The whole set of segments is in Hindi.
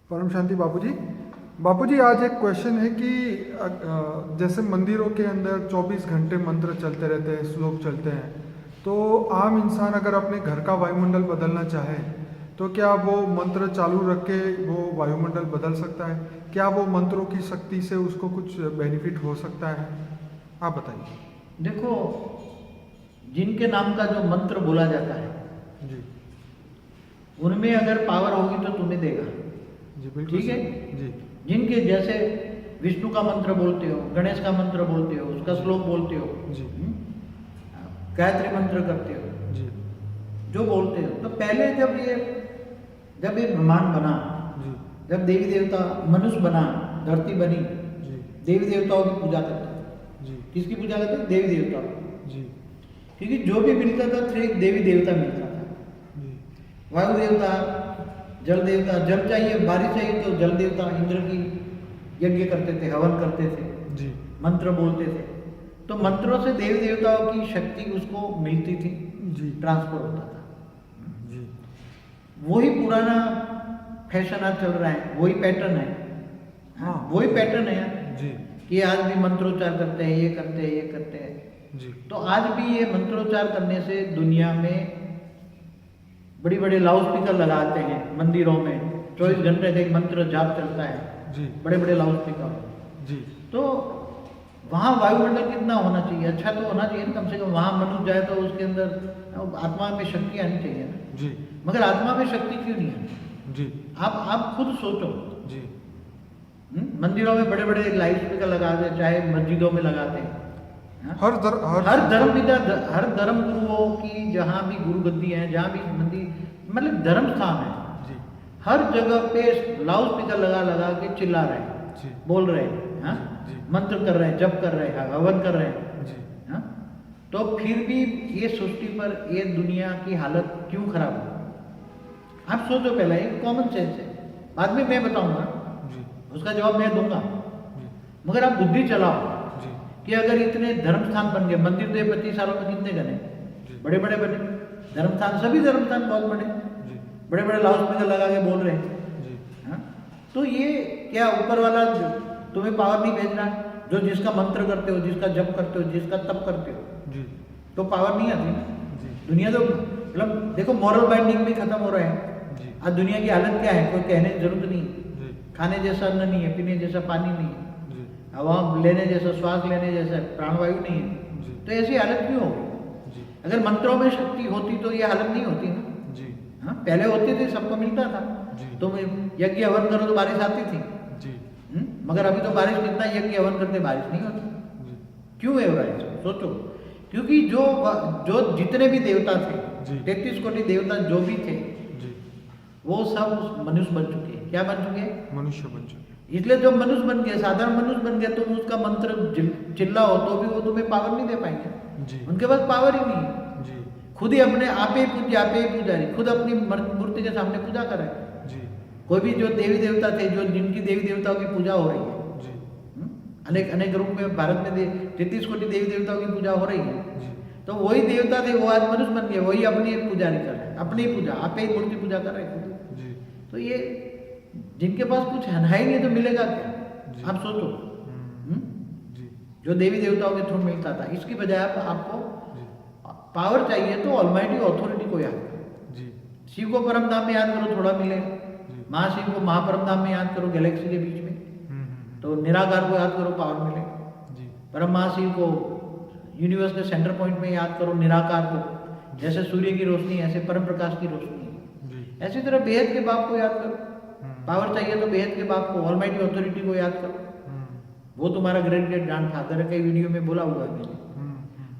परम शांति बापूजी। बापूजी आज एक क्वेश्चन है कि जैसे मंदिरों के अंदर 24 घंटे मंत्र चलते रहते हैं, श्लोक चलते हैं, तो आम इंसान अगर अपने घर का वायुमंडल बदलना चाहे तो क्या वो मंत्र चालू रख के वो वायुमंडल बदल सकता है? क्या वो मंत्रों की शक्ति से उसको कुछ बेनिफिट हो सकता है? आप बताइए। देखो, जिनके नाम का जो मंत्र बोला जाता है जी उनमें अगर पावर होगी तो तुम्हें देगा। जी बिल्कुल ठीक है जी जिनके जैसे विष्णु का मंत्र बोलते हो, गणेश का मंत्र बोलते हो, उसका श्लोक बोलते हो, जी गायत्री मंत्र करते हो, जी जो बोलते हो, तो पहले जब ये ब्रह्मांड बना, जी जब देवी देवता मनुष्य बना, धरती बनी, जी देवी देवताओं की पूजा करते थे। जी किसकी पूजा करते थे? देवी देवताओं। जी क्योंकि जो भी मिलता था फिर एक देवी देवता मिलता था। जी वायु देवता, जल देवता, जल चाहिए, बारिश चाहिए तो जल देवता इंद्र की यज्ञ करते थे, हवन करते थे, जी मंत्र बोलते थे। तो मंत्रों से देवी देवताओं की शक्ति उसको मिलती थी, जी ट्रांसफर होता था। जी वही पुराना फैशन आज चल रहा है, वही पैटर्न है। हाँ वही पैटर्न है यार, जी कि आज भी मंत्रोच्चार करते हैं, ये करते हैं, ये करते हैं। जी तो आज भी ये मंत्रोच्चार करने से दुनिया में बड़ी बड़ी लाउड स्पीकर लगाते हैं मंदिरों में, 24 घंटे का एक मंत्र जाप चलता है, जी बड़े बड़े लाउड स्पीकर। जी तो वहाँ वायुमंडल कितना होना चाहिए? अच्छा तो होना चाहिए ना, कम से कम वहाँ मनुष्य जाए तो उसके अंदर आत्मा में शक्ति आनी चाहिए ना। जी मगर आत्मा में शक्ति क्यों नहीं आनी? जी आप खुद सोचो। जी मंदिरों में बड़े बड़े लाउड स्पीकर लगाते हैं, चाहे मस्जिदों में लगाते हैं। हाँ? हर धर्म गुरुओं की जहाँ भी गुरु गद्दी है, जहाँ भी मंदिर मतलब धर्म स्थान है, जी हर जगह पे लाउड स्पीकर लगा लगा के चिल्ला रहे हैं, जी बोल रहे हैं, हाँ? जी मंत्र कर रहे हैं, जप कर रहे हैं, हवन कर रहे हैं, जी हाँ? तो फिर भी ये सृष्टि पर ये दुनिया की हालत क्यों खराब हो? आप सोचो, पहला एक कॉमन सेंस है, बाद में मैं बताऊंगा, जी उसका जवाब मैं दूंगा। जी मगर आप बुद्धि चलाओ जी कि अगर इतने धर्म स्थान बन गए, मंदिर तो ये 25 सालों में कितने बने? जी बड़े बड़े बने धर्म स्थान, सभी धर्म स्थान बहुत बड़े, जी बड़े बड़े लाउड स्पीकर लगा के बोल रहे हैं, जी हाँ? तो ये क्या ऊपर वाला तुम्हें पावर नहीं भेज रहा? जो जिसका मंत्र करते हो, जिसका जप करते हो, जिसका तप करते हो, जी तो पावर नहीं आती ना। जी दुनिया तो मतलब देखो, मॉरल बाइंडिंग भी खत्म हो रहे हैं। जी आज दुनिया की हालत क्या है, कोई कहने की जरूरत नहीं। जी खाने जैसा अन्न नहीं है, पीने जैसा पानी नहीं है, जी हवा लेने जैसा, श्वास लेने जैसा प्राणवायु नहीं है। जी तो ऐसी हालत क्यों होगी? जी अगर मंत्रों में शक्ति होती तो ये हालत नहीं होती ना। जी हाँ, पहले होती थी, सबको मिलता था। जी तुम यज्ञ हवन करो तो बारिश आती थी। जी मगर अभी तो बारिश कितना यज्ञ हवन करते बारिश नहीं होती। जी क्यों है हो रहा है? सोचो। क्योंकि जो जो जितने भी देवता थे, जी 33 कोटि देवता जो भी थे, जी वो सब मनुष्य बन चुके हैं। क्या बन चुके हैं? मनुष्य बन चुके। इसलिए जब मनुष्य बन गए, साधारण मनुष्य बन गए, तुम उसका मंत्र चिल्लाओ तो भी वो तुम्हें पावर नहीं दे पाएंगे। जी उनके पास पावर ही नहीं है। जी खुद ही अपने आप ही पूज्य, आप ही पुजारी, खुद अपनी मूर्ति के सामने पूजा कर रहे हैं। जी कोई भी जो देवी देवता थे, जो जिनकी देवी देवताओं की पूजा हो रही है, जी अनेक अनेक रूप में भारत में 33 कोटि देवी देवताओं की पूजा हो रही है। जी तो वही देवता थे, वो आज मनुष्य बन गए, वही अपनी पुजारी कर रहे हैं, अपनी पूजा, आप ही मूर्ति पूजा कर रहे हैं खुद। जी तो ये जिनके पास कुछ है ही नहीं तो मिलेगा क्या? जी। आप सोचो। जी जो देवी देवताओं के थ्रू मिलता था, इसकी बजाय आपको जी पावर चाहिए तो ऑलमाइटी अथॉरिटी को याद करो। जी शिव को परम धाम में याद करो, थोड़ा मिलेगा। जी महाशिव को महापरम धाम में याद करो, गैलेक्सी के बीच में। तो निराकार को याद करो, पावर मिलेगा। जी परम महाशिव को यूनिवर्स के सेंटर पॉइंट में याद करो, निराकार को। जैसे सूर्य की रोशनी ऐसे परम प्रकाश की रोशनी है। जी ऐसी तरह बेहद के बाप को याद करो। पावर चाहिए तो बेहद के बाप को, ऑलमाइटी अथॉरिटी को याद करो। वो तुम्हारा ग्रेट ग्रेट ग्रैंड फादर है, कई वीडियो में बोला हुआ है मैंने।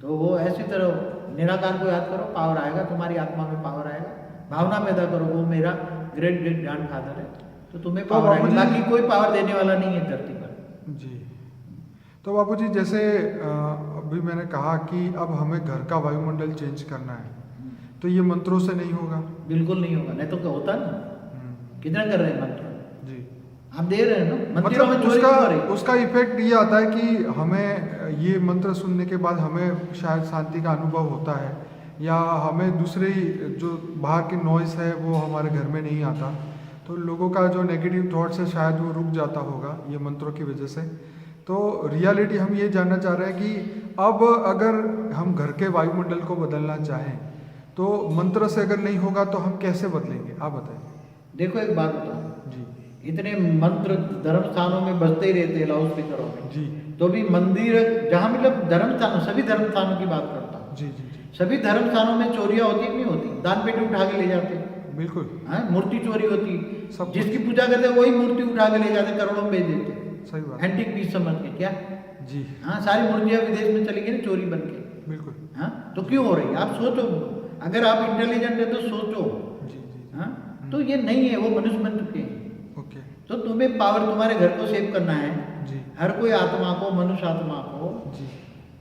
तो वो ऐसी तरह निराकार को याद करो, पावर आएगा, तुम्हारी आत्मा में पावर आएगा। भावना पैदा करो, वो मेरा ग्रेट ग्रेट ग्रैंड फादर है, तो तुम्हें तो पावर आएगी। बाबूजी- बाकी कोई पावर देने वाला नहीं है धरती पर। जी। तो बापूजी जैसे अभी मैंने कहा कि अब हमें घर का वायुमंडल चेंज करना है, तो ये मंत्रों से नहीं होगा? बिल्कुल नहीं होगा, नहीं तो क्या होता ना। कितना कर रहे हैं मंत्र? जी। आप दे रहे हैं ना, मंदिरों में मतलब चोरी क्यों हो रही है? उसका इफेक्ट ये आता है कि हमें ये मंत्र सुनने के बाद हमें शायद शांति का अनुभव होता है, या हमें दूसरे जो बाहर की नॉइस है वो हमारे घर में नहीं आता। तो लोगों का जो नेगेटिव थॉट्स है शायद वो रुक जाता होगा ये मंत्रों की वजह से। तो रियलिटी हम ये जानना चाह रहे हैं कि अब अगर हम घर के वायुमंडल को बदलना चाहें तो मंत्र से अगर नहीं होगा तो हम कैसे बदलेंगे, आप बताइए। देखो एक बात बताओ जी इतने मंत्र धर्म स्थानों में बजते ही रहते हैं लाउड स्पीकरों में, जी तो भी मंदिर जहाँ मतलब धर्म स्थानों सभी धर्म स्थानों की बात करता हूँ, जी जी जी सभी धर्म स्थानों में चोरियां होती कि नहीं होती? दान पेटी उठा के ले जाते हैं, बिल्कुल हाँ मूर्ति चोरी होती, सब जिसकी पूजा करते हैं वही मूर्ति उठा के ले जाते करोड़ों में बेच देते, सही बात एंटीक पीस समझ के क्या। जी हाँ सारी मूर्तियां विदेश में चली गई ना चोरी बन के। बिल्कुल हाँ तो क्यों हो रही है आप सोचो, अगर आप इंटेलिजेंट है तो सोचो। जी जी हाँ तो ये नहीं है, वो मनुष्य बन चुके हैं। ओके तो तुम्हें पावर तुम्हारे घर को सेव करना है, जी हर कोई आत्मा को मनुष्य आत्मा को जी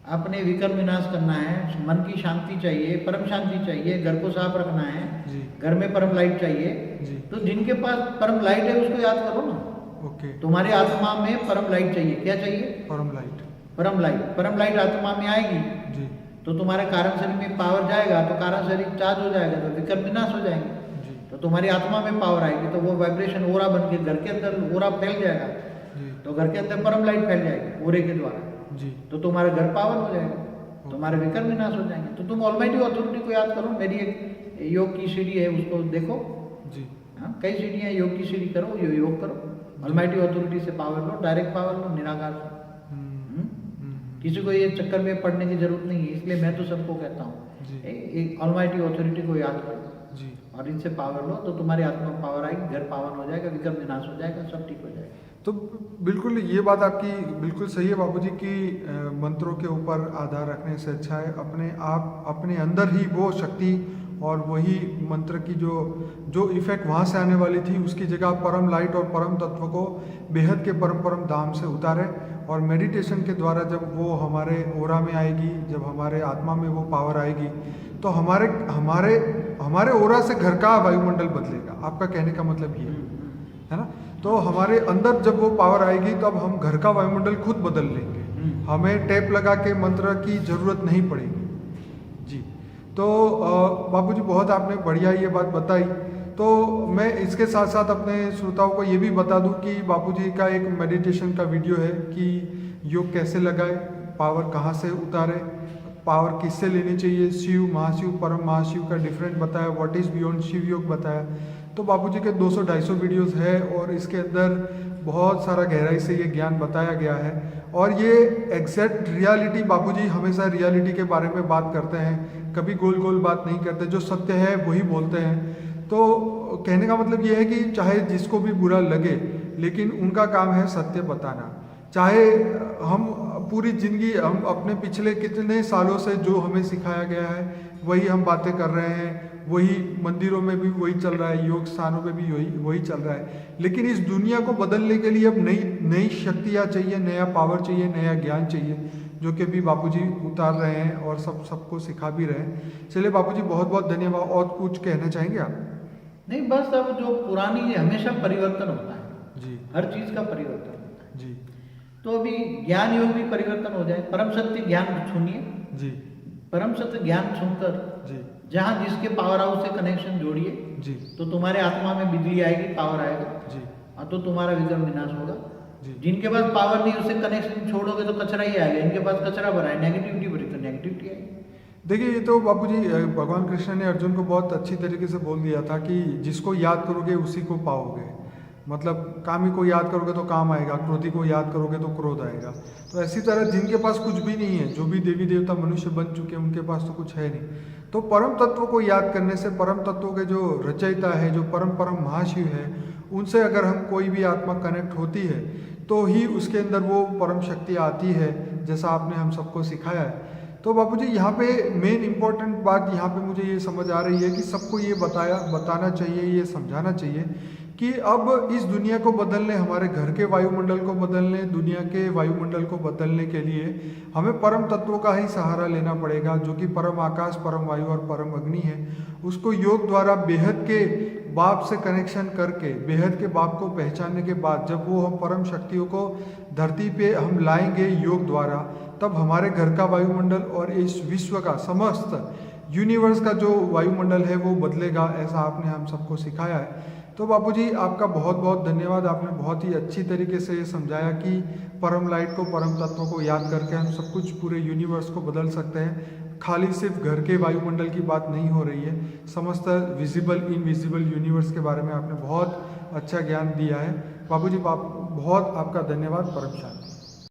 अपने विकर्म विनाश करना है, मन की शांति चाहिए, परम शांति चाहिए, घर को साफ रखना है, जी घर में परम लाइट चाहिए। जी तो जिनके पास परम लाइट है उसको याद करो ना। ओके तुम्हारी आत्मा में परम लाइट चाहिए, क्या चाहिए? परम लाइट परम लाइट। परम लाइट आत्मा में आएगी जी तो तुम्हारे कारण शरीर में पावर जाएगा, तो कारण शरीर चार्ज हो जाएगा तो विकर्म विनाश हो जाएंगे। जी तो तुम्हारी आत्मा में पावर आएगी तो वो वाइब्रेशन ओरा बन के घर के अंदर ओरा फैल जाएगा, जी तो घर के अंदर परम लाइट फैल जाएगी ओरे के द्वारा, जी तो तुम्हारा घर पावन हो जाएगा, तुम्हारे विकर्म विनाश हो जाएंगे। तो तुम ऑलमाइटी अथॉरिटी को याद करो। मेरी एक योग की सीढ़ी है उसको देखो, जी हाँ कई सीढ़ियाँ, योग की सीढ़ी करो, योग करो, ऑलमाइटी अथॉरिटी से पावर लो, डायरेक्ट पावर लो निराकार से। किसी को ये चक्कर में पड़ने की जरूरत नहीं है, इसलिए मैं तो सबको कहता जी। हूँ एक ऑलमाइटी अथॉरिटी को याद करो जी और इनसे पावर लो, तो तुम्हारी आत्मा में पावर आएगी, घर पावन हो जाएगा, विकर्म विनाश हो जाएगा, सब ठीक हो जाएगा। तो बिल्कुल ये बात आपकी बिल्कुल सही है बाबूजी कि मंत्रों के ऊपर आधार रखने से अच्छा है अपने आप अपने अंदर ही वो शक्ति और वही मंत्र की जो इफेक्ट वहाँ से आने वाली थी उसकी जगह परम लाइट और परम तत्व को बेहद के परम धाम से उतारे। और मेडिटेशन के द्वारा जब वो हमारे ओरा में आएगी, जब हमारे आत्मा में वो पावर आएगी तो हमारे हमारे हमारे ओरा से घर का वायुमंडल बदलेगा। आपका कहने का मतलब ये है ना। तो हमारे अंदर जब वो पावर आएगी तब हम घर का वायुमंडल खुद बदल लेंगे, हमें टेप लगा के मंत्र की ज़रूरत नहीं पड़ेगी। जी तो बाबूजी बहुत आपने बढ़िया ये बात बताई। तो मैं इसके साथ साथ अपने श्रोताओं को ये भी बता दूं कि बापूजी का एक मेडिटेशन का वीडियो है कि योग कैसे लगाए, पावर कहाँ से उतारे, पावर किससे लेनी चाहिए, शिव महाशिव परम महाशिव का डिफरेंट बताया, व्हाट इज़ बियॉन्ड शिव योग बताया। तो बापूजी के 200-250 वीडियोस है और इसके अंदर बहुत सारा गहराई से ये ज्ञान बताया गया है। और ये एग्जैक्ट रियलिटी, बापूजी हमेशा रियलिटी के बारे में बात करते हैं, कभी गोल गोल बात नहीं करते, जो सत्य है वही बोलते हैं। तो कहने का मतलब ये है कि चाहे जिसको भी बुरा लगे लेकिन उनका काम है सत्य बताना। चाहे हम पूरी ज़िंदगी हम अपने पिछले कितने सालों से जो हमें सिखाया गया है वही हम बातें कर रहे हैं, वही मंदिरों में भी वही चल रहा है, योग स्थानों में भी वही चल रहा है। लेकिन इस दुनिया को बदलने के लिए अब नई शक्तियाँ चाहिए, नया पावर चाहिए, नया ज्ञान चाहिए, जो कि भी बापूजी उतार रहे हैं और सबको सिखा भी रहे हैं। चलिए बापूजी बहुत बहुत धन्यवाद। और कुछ कहना चाहेंगे आप? नहीं बस अब जो पुरानी हमेशा परिवर्तन होता है जी, हर चीज का परिवर्तन होता है। जी तो अभी ज्ञान योग भी परिवर्तन हो जाए, परम सत्य ज्ञान सुनिए, जी, परम सत्य ज्ञान सुनकर जी, जहाँ जिसके पावर हाउस से कनेक्शन जोड़िए जी, तो तुम्हारे आत्मा में बिजली आएगी, पावर आएगा, जी, और तो तुम्हारा विक्रम विनाश होगा। जी, जिनके पास पावर नहीं उससे कनेक्शन छोड़ोगे तो कचरा ही आएगा, इनके पास कचरा भरा है, नेगेटिविटी भरी तो नेगेटिविटी आएगी। देखिए ये तो बापूजी भगवान कृष्ण ने अर्जुन को बहुत अच्छी तरीके से बोल दिया था कि जिसको याद करोगे उसी को पाओगे। मतलब कामी को याद करोगे तो काम आएगा, क्रोधी को याद करोगे तो क्रोध आएगा। तो ऐसी तरह जिनके पास कुछ भी नहीं है, जो भी देवी देवता मनुष्य बन चुके हैं उनके पास तो कुछ है नहीं। तो परम तत्व को याद करने से, परम तत्वों के जो रचयिता है, जो परम महाशिव है, उनसे अगर हम कोई भी आत्मा कनेक्ट होती है तो ही उसके अंदर वो परम शक्ति आती है, जैसा आपने हम सबको सिखाया है। तो बापूजी यहाँ पे मेन इम्पॉर्टेंट बात यहाँ पे मुझे ये समझ आ रही है कि सबको ये बताना चाहिए, ये समझाना चाहिए कि अब इस दुनिया को बदलने, हमारे घर के वायुमंडल को बदलने, दुनिया के वायुमंडल को बदलने के लिए हमें परम तत्वों का ही सहारा लेना पड़ेगा, जो कि परम आकाश, परम वायु और परम अग्नि है। उसको योग द्वारा बेहद के बाप से कनेक्शन करके, बेहद के बाप को पहचानने के बाद जब वो हम परम शक्तियों को धरती पे हम लाएंगे योग द्वारा, तब हमारे घर का वायुमंडल और इस विश्व का, समस्त यूनिवर्स का जो वायुमंडल है वो बदलेगा, ऐसा आपने हम सबको सिखाया है। तो बापूजी आपका बहुत बहुत धन्यवाद। आपने बहुत ही अच्छी तरीके से ये समझाया कि परम लाइट को, परम तत्वों को याद करके हम सब कुछ पूरे यूनिवर्स को बदल सकते हैं। खाली सिर्फ घर के वायुमंडल की बात नहीं हो रही है, समस्त विजिबल इनविजिबल यूनिवर्स के बारे में आपने बहुत अच्छा ज्ञान दिया है। बापूजी बहुत आपका धन्यवाद। परम शांति।